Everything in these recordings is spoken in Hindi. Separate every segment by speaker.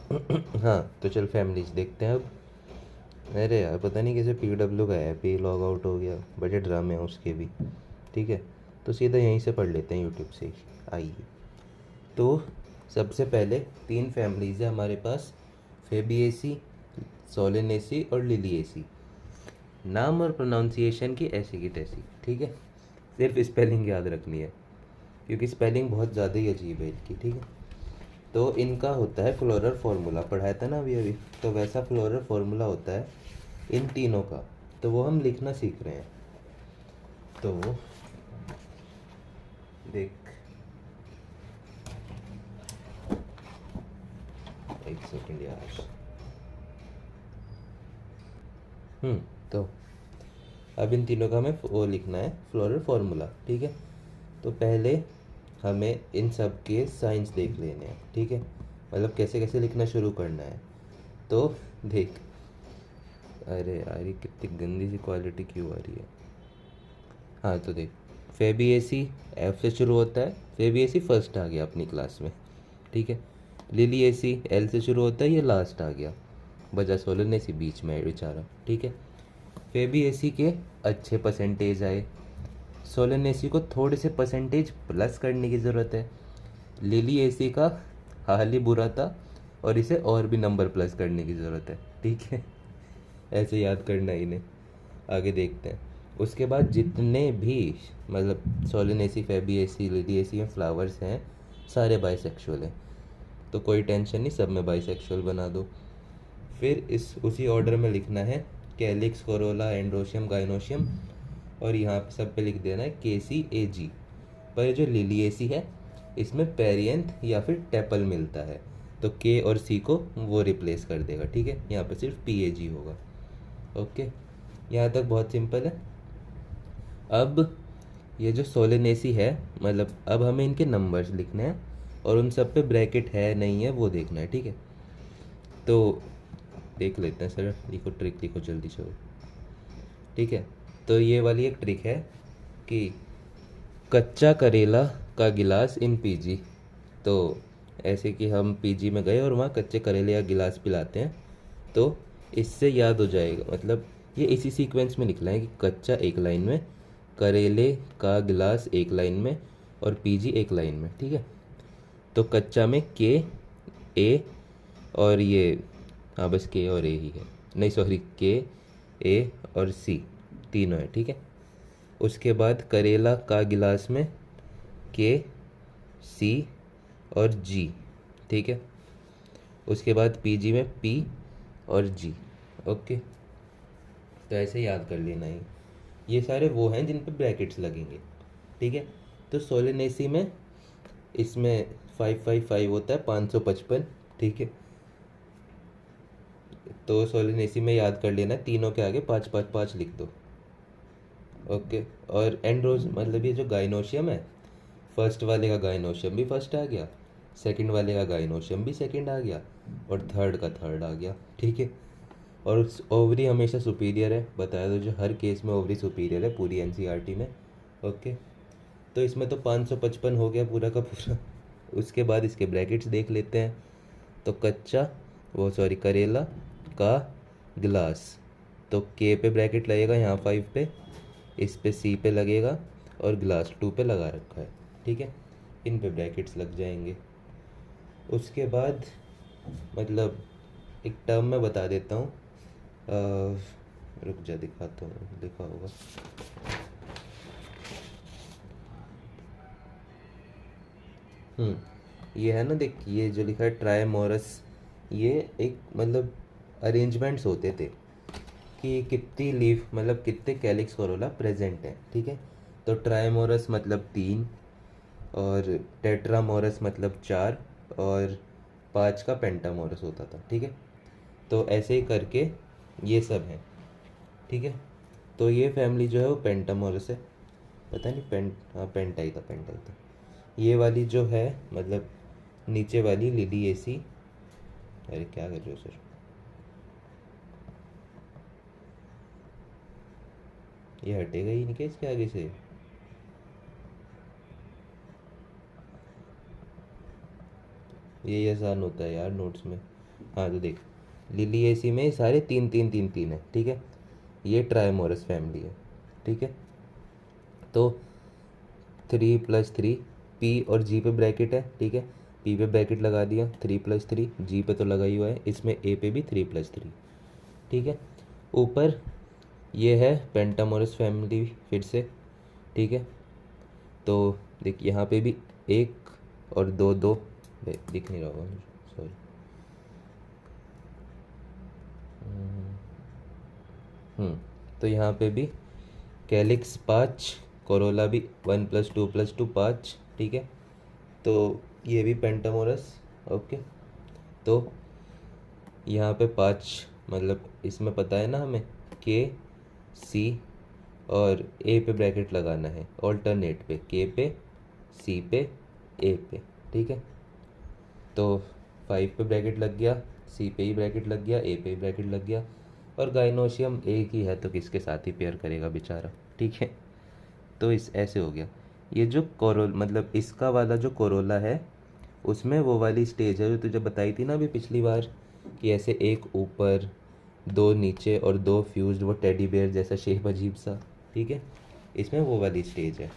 Speaker 1: हाँ तो चल फैमिलीज देखते हैं अब। अरे यार पता नहीं कैसे PW का ऐप ही लॉग आउट हो गया, बड़े ड्रामे हैं उसके भी। ठीक है, तो सीधा यहीं से पढ़ लेते हैं यूट्यूब से ही। आइए। तो सबसे पहले तीन फैमिलीज है हमारे पास, फेबिएसी, सोलेनेसी और लिलिएसी। नाम और प्रोनाउंसिएशन की ऐसी की तैसी, ठीक है। सिर्फ स्पेलिंग याद रखनी है, क्योंकि स्पेलिंग बहुत ज़्यादा ही अजीब है इनकी, ठीक है। तो इनका होता है फ्लोरल फार्मूला, पढ़ाया था ना अभी अभी, तो वैसा फ्लोरल फार्मूला होता है इन तीनों का। तो वो हम लिखना सीख रहे हैं। तो देख, एक सेकंड यार। हम्म। तो अब इन तीनों का हमें वो लिखना है फ्लोरल फार्मूला, ठीक है। तो पहले हमें इन सब के साइंस देख लेने हैं, ठीक है, मतलब कैसे कैसे लिखना शुरू करना है। तो देख, अरे यार ये कितनी गंदी सी क्वालिटी क्यों आ रही है। हाँ तो देख, फेबीएसी एफ से शुरू होता है, फेबीएसी फर्स्ट आ गया अपनी क्लास में, ठीक है। लिली एसी एल से शुरू होता है, ये लास्ट आ गया। बजा सोलन एसी बीच में है बेचारा, ठीक है। फेबीएसी के अच्छे परसेंटेज आए, सोलन एसी को थोड़े से परसेंटेज प्लस करने की ज़रूरत है। लिली एसी का हाल ही बुरा था और इसे और भी नंबर प्लस करने की ज़रूरत है, ठीक है। ऐसे याद करना ही इन्हें। आगे देखते हैं। उसके बाद जितने भी मतलब सोलिनेसी, फेबिएसी, लिडिएसी में फ्लावर्स हैं, सारे बाइसेक्सुअल हैं। तो कोई टेंशन नहीं, सब में बाइसेक्सुअल बना दो। फिर इस उसी ऑर्डर में लिखना है कैलिक्स, कोरोला, एंड्रोशियम, गाइनोशियम, और यहाँ पे सब पे लिख देना है KCAG। पर जो लिलिएसी है इसमें पेरियंथ या फिर टेपल मिलता है, तो के और सी को वो रिप्लेस कर देगा, ठीक है। यहाँ पे सिर्फ PAG होगा। ओके, यहाँ तक बहुत सिंपल है। अब ये जो सोलेनेसी है, मतलब अब हमें इनके नंबर्स लिखने हैं और उन सब पे ब्रैकेट है नहीं है वो देखना है, ठीक है। तो देख लेते हैं सर, लिखो ट्रिक, लिखो जल्दी चलो, ठीक है। तो ये वाली एक ट्रिक है कि कच्चा करेला का गिलास इन PG। तो ऐसे कि हम PG में गए और वहाँ कच्चे करेले का गिलास पिलाते हैं, तो इससे याद हो जाएगा। मतलब ये इसी सीक्वेंस में निकला है कि कच्चा एक लाइन में, करेले का गिलास एक लाइन में, और PG एक लाइन में, ठीक है। तो कच्चा में KA और ये, हाँ बस K और A ही है, नहीं सॉरी, KA और C तीनों है, ठीक है। उसके बाद करेला का गिलास में KC और G, ठीक है। उसके बाद PG में P और G। ओके, तो ऐसे याद कर लेना ही। ये सारे वो हैं जिन पे ब्रैकेट्स लगेंगे, ठीक है। तो सोलेनेसी में इसमें 555 होता है, 555, ठीक है। तो सोलेनेसी में याद कर लेना है, तीनों के आगे 555 लिख दो। ओके, और एंड्रोज मतलब ये जो गाइनोशियम है, फर्स्ट वाले का गाइनोशियम भी फर्स्ट आ गया, सेकंड वाले का गाइनोशियम भी सेकंड आ गया, और थर्ड का थर्ड आ गया, ठीक है। और ओवरी हमेशा सुपीरियर है, बताया तो, जो हर केस में ओवरी सुपीरियर है पूरी NCERT में। ओके, तो इसमें तो 555 हो गया पूरा का पूरा। उसके बाद इसके ब्रैकेट्स देख लेते हैं। तो कच्चा, वो सॉरी, करेला का गिलास, तो K पे ब्रैकेट लगेगा यहाँ 5 पे, इस पे C पे लगेगा, और ग्लास 2 पे लगा रखा है, ठीक है। इन पे ब्रैकेट्स लग जाएंगे। उसके बाद मतलब एक टर्म मैं बता देता हूँ, रुक जा दिखाता हूँ, लिखा होगा। ये है ना, देख ये जो लिखा है ट्राइमोरस, ये एक मतलब अरेंजमेंट्स होते थे कि कितनी लीफ मतलब कितने कैलिक्स कोरोला प्रेजेंट हैं, ठीक है। तो ट्राइमोरस मतलब 3, और टेट्रामोरस मतलब 4, और 5 का पेंटामोरस होता था, ठीक है। तो ऐसे ही करके ये सब हैं, ठीक है। तो ये फैमिली जो है वो पेंटामोरस है, पता नहीं हाँ पेंटा ही था, पेंटा ही था। ये वाली जो है मतलब नीचे वाली लिलिएसी, अरे क्या कर रहे हो सर, ये हटेगा ही नहीं क्या इसके आगे से। ये आसान होता है यार नोट्स में, हाँ तो देख, लिलिएसी में सारे तीन तीन तीन तीन है, ठीक है। ये ट्राइमोरस फैमिली है, ठीक है। तो 3 + 3, पी और जी पे ब्रैकेट है, ठीक है। पी पे ब्रैकेट लगा दिया, 3 + 3, जी पे तो लगा ही हुआ है, इसमें ए पे भी 3 + 3, ठीक है। ऊपर ये है पेंटामोरस फैमिली फिर से, ठीक है। तो देख यहाँ पे भी 1 और 2 2 दिख नहीं रहा होगा, सॉरी। तो यहाँ पे भी कैलिक्स 5, कोरोला भी 1 + 2 + 2 5, ठीक है। तो ये भी पेंटामोरस, ओके। तो यहाँ पे 5, मतलब इसमें पता है ना हमें, के सी और ए पे ब्रैकेट लगाना है ऑल्टरनेट पे, के पे, सी पे, ए पे, ठीक है। तो 5 पे ब्रैकेट लग गया, सी पे ही ब्रैकेट लग गया, ए पे ही ब्रैकेट लग गया। और गाइनोशियम एक ही है तो किसके साथ ही पेयर करेगा बेचारा, ठीक है। तो इस ऐसे हो गया। ये जो कोरोल मतलब इसका वाला जो कोरोला है, उसमें वो वाली स्टेज है जो तुझे बताई थी ना अभी पिछली बार, कि ऐसे एक ऊपर, 2 नीचे और 2 फ्यूज्ड, वो टेडी बेयर जैसा शेप अजीब सा, ठीक है। इसमें वो वाली स्टेज है।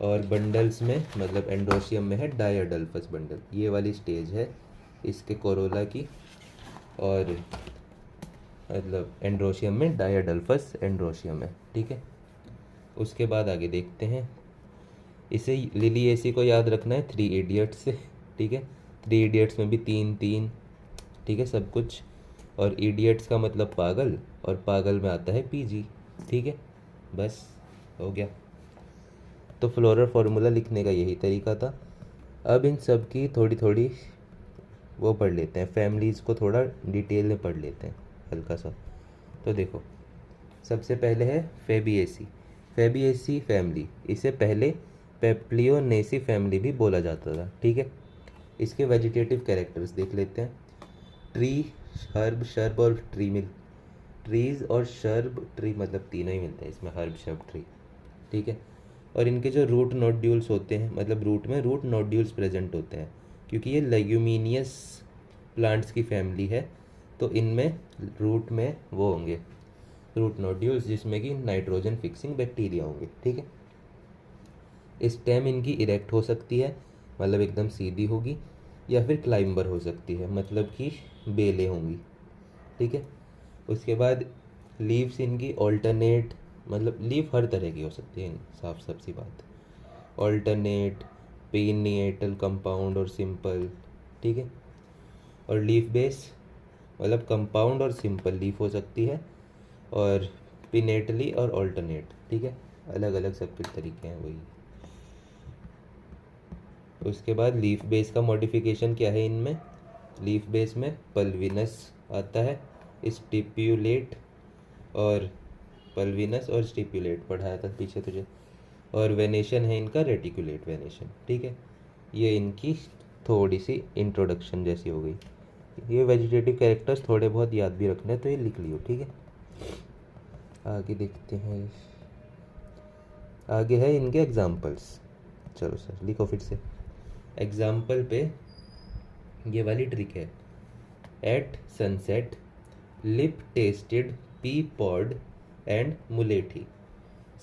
Speaker 1: और बंडल्स में मतलब एंड्रोशियम में है डायडल्फस बंडल, ये वाली स्टेज है इसके कोरोला की। और मतलब एंड्रोशियम में डायडल्फस एंड्रोशियम है, ठीक है। उसके बाद आगे देखते हैं। इसे लिलिएसी को याद रखना है 3 इडियट्स से, ठीक है। 3 इडियट्स में भी 3 3, ठीक है सब कुछ। और इडियट्स का मतलब पागल, और पागल में आता है पीजी, ठीक है। बस हो गया। तो फ्लोरल फार्मूला लिखने का यही तरीका था। अब इन सब की थोड़ी थोड़ी वो पढ़ लेते हैं, फैमिलीज़ को थोड़ा डिटेल में पढ़ लेते हैं हल्का सा। तो देखो, सबसे पहले है फेबिएसी। फेबिएसी फैमिली, इसे पहले पेप्लियोनेसी फैमिली भी बोला जाता था, ठीक है। इसके वेजिटेटिव कैरेक्टर्स देख लेते हैं। ट्री, हर्ब, शर्ब और ट्री मिल, ट्रीज़ और शर्ब, ट्री मतलब तीनों ही मिलते हैं इसमें, हर्ब शर्ब ट्री, ठीक है। और इनके जो रूट नोड्यूल्स होते हैं, मतलब रूट में रूट नोड्यूल्स प्रेजेंट होते हैं, क्योंकि ये लेग्यूमिनियस प्लांट्स की फैमिली है। तो इनमें रूट में वो होंगे रूट नोड्यूल्स, जिसमें कि नाइट्रोजन फिक्सिंग बैक्टीरिया होंगे, ठीक है। स्टेम इनकी इरेक्ट हो सकती है, मतलब एकदम सीधी होगी, या फिर क्लाइंबर हो सकती है, मतलब कि बेलें होंगी, ठीक है। उसके बाद लीव्स इनकी ऑल्टरनेट, मतलब लीफ हर तरह की हो सकती है, साफ साफ सी बात। ऑल्टरनेट, पिनिएटल, कंपाउंड और सिंपल, ठीक है। और लीफ बेस मतलब कंपाउंड और सिंपल लीफ हो सकती है, और पिनेटली और ऑल्टरनेट, ठीक है। अलग अलग सब कुछ तरीके हैं वही। उसके बाद लीफ बेस का मॉडिफिकेशन क्या है इनमें। लीफ बेस में पल्विनस आता है, स्टिप्यूलेट और पल्विनस और स्टिप्यूलेट पढ़ाया था पीछे तुझे। और वेनेशन है इनका रेटिकुलेट वेनेशन, ठीक है। ये इनकी थोड़ी सी इंट्रोडक्शन जैसी हो गई। ये वेजिटेटिव कैरेक्टर्स थोड़े बहुत याद भी रखने तो ये लिख लियो, ठीक है। आगे देखते हैं, आगे है इनके एग्जाम्पल्स। चलो सर लिखो फिर से। एग्जाम्पल पे ये वाली ट्रिक है। At sunset lip tested pea pod and mulethi.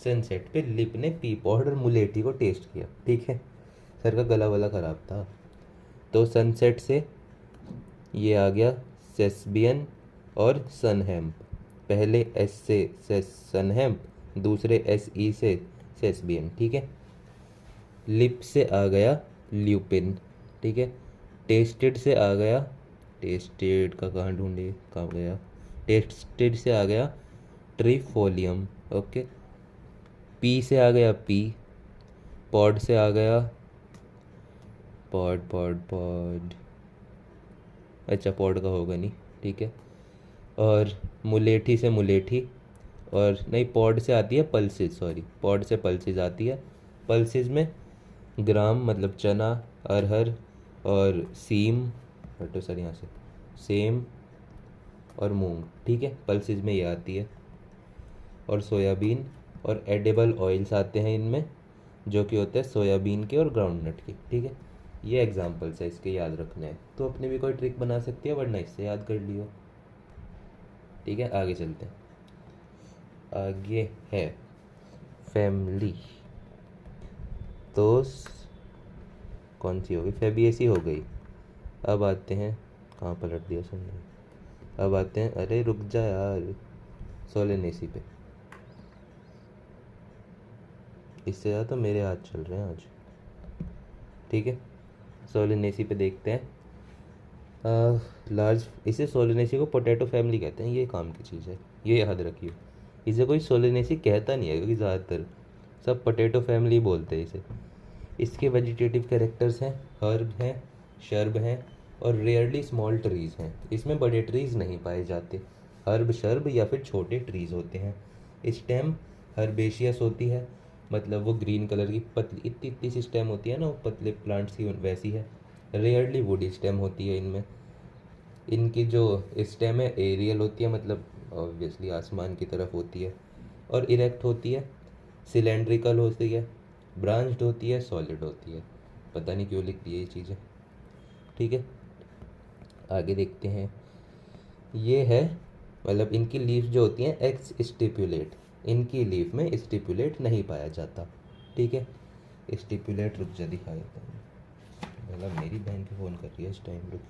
Speaker 1: Sunset पे लिप ने पी पॉड और मुलेठी को टेस्ट किया, ठीक है। सर का गला वाला ख़राब था, तो सनसेट से ये आ गया सेस्बियन और सनहैम्प। पहले एस से सनहैम्प, दूसरे एस ई से सेस्बियन, ठीक है। लिप से आ गया ल्यूपिन, ठीक है। टेस्टेड से आ गया, टेस्टेड का कहाँ ढूंढे, कहाँ गया, टेस्टेड से आ गया ट्रिफोलियम, ओके। पी से आ गया पी, पॉड से आ गया पॉड पॉड पॉड, अच्छा पॉड का होगा नहीं, ठीक है। और मुलेठी से मुलेठी, और नहीं पॉड से आती है पल्सिस, सॉरी पॉड से पल्सिस आती है। पल्सिस में ग्राम मतलब चना, अरहर और सीम, हटो सर यहाँ से, सेम और मूंग, ठीक है। पल्सिस में ये आती है। और सोयाबीन और एडिबल ऑयल्स आते हैं इनमें, जो कि होते हैं सोयाबीन के और ग्राउंडनट के, ठीक है। ये एग्जाम्पल्स है, इसके याद रखने हैं। तो अपनी भी कोई ट्रिक बना सकती है, वरना इससे याद कर लियो। ठीक है, आगे चलते हैं। आगे है फैमिली, तो कौन सी होगी, फेबियसी हो गई। अब आते हैं, कहाँ पलट दिया सुनने। अब आते हैं, अरे रुक जा यार, सोलेनेसी पे। इससे ज़्यादा तो मेरे हाथ चल रहे हैं आज। ठीक है, सोलेनेसी पे देखते हैं। लार्ज, इसे सोलेनेसी को पोटैटो फैमिली कहते हैं, ये काम की चीज़ है, ये याद रखिए। इसे कोई सोलेनेसी कहता नहीं है, क्योंकि ज़्यादातर सब पोटैटो फैमिली बोलते हैं इसे। इसके वेजिटेटिव कैरेक्टर्स हैं, हर्ब हैं, शर्ब हैं, और रेयरली स्मॉल ट्रीज़ हैं। इसमें बड़े ट्रीज़ नहीं पाए जाते, हर्ब, शर्ब या फिर छोटे ट्रीज़ होते हैं। स्टेम हर्बेशियस होती है, मतलब वो ग्रीन कलर की पतली इतनी इतनी सी स्टेम होती है ना, वो पतले प्लांट्स की वैसी है। रेयरली वुडी स्टेम होती है इनमें। इनकी जो स्टेम है एरियल होती है, मतलब ऑब्वियसली आसमान की तरफ होती है, और इरेक्ट होती है, सिलेंड्रिकल होती है, ब्रांच्ड होती है, सॉलिड होती है। पता नहीं क्यों लिख दी ये चीज़ें। ठीक है, आगे देखते हैं। ये है, मतलब इनकी लीफ जो होती हैं एक्स स्टिपुलेट, इनकी लीफ में स्टिपुलेट नहीं पाया जाता। ठीक है, स्टिपुलेट रुक जा दिखा देता हूँ, मतलब मेरी बहन को फ़ोन कर रही है इस टाइम, रुक।